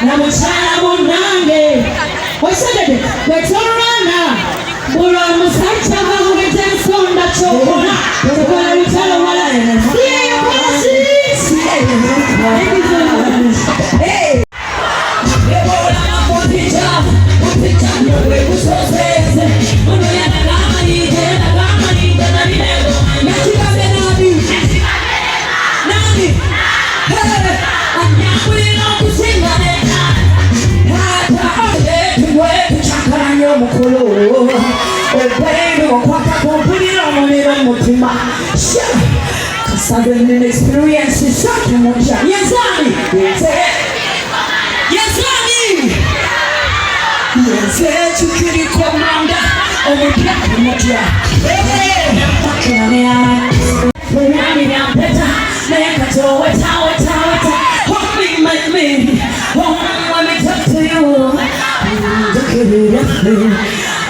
na mukyala munnange osegede bwetolwana bulwa musajja bakuleeta ensonda kyokola tekola lutalo wala Southern experience is such a motion. Yes, Annie. Yes, Annie. Yes, you can commander of the black motor. Hey, better. Make a tower, hold me, my man. Hold me, talk to you. Look at it,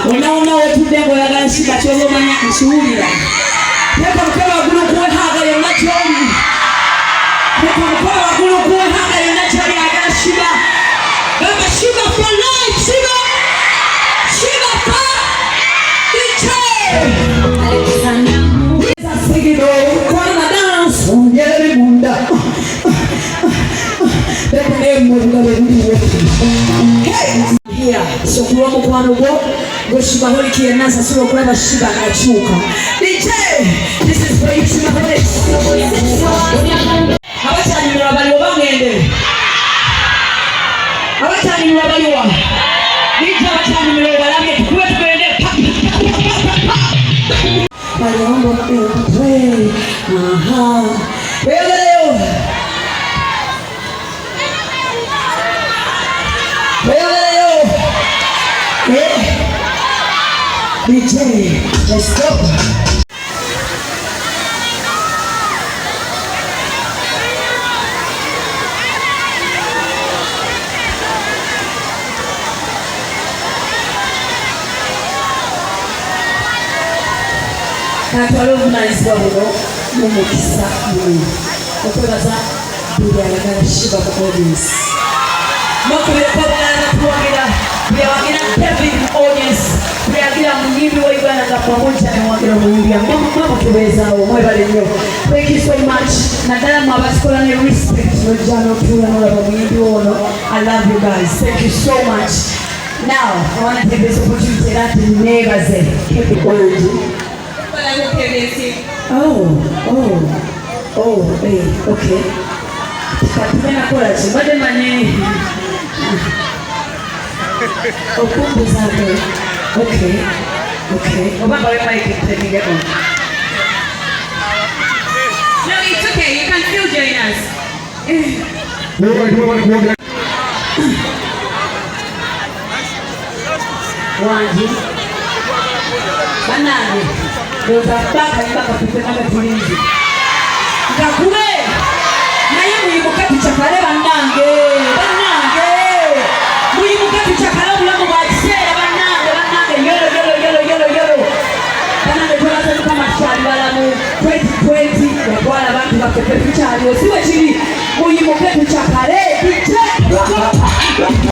unaona wetu dengo ya ganshi kachozo manya kushuhudia pepa mkoa wa gulu kuwe haga ya nachoni pepa mkoa wa gulu kuwe haga ya nachoni ya gashiba baba shiba for life shiba for iche Alexander Sigido kwa na dance ungeri bunda pepa emu here so kuwa mukwano gwo goshiba holi kienasa sio kwenda shiba achuka DJ this is for you shiba holi abachani murabali obangende abachani murabali wa DJ abachani murabali tukwe twende pale mambo pray aha wewe DJ, let's go. Katwalo mnaizwa muno mumukisa muno okwebaza buli ayagala shiba ku audience nokubekobalana tuwagira byawagira David audience byagira muyimbi wa Uganda nga pamoja na wagira muyimbi mama tubezawo mwebale nnyo thank you so much nadala mwabasikola ne respect nojjana otula nolaba muyimbi ono I love you guys thank you so much now I want to take this opportunity that nebaze keep it hey, okay. Kapena kola chibade mane. Okumbu zake. Okay. Obaba wewe mic tutapiga on. No, it's okay. You can still join us. wanji banange doza baka ibaka kutemanga tulinzi ngakube naye muyimuka tuchakale banange muyimuka tuchakale obulamu bwa kiseera banange yolo banange tolaze kama twali balamu 2020 yakwala abantu bafefe tukyali osiwe kiri muyimuka tuchakale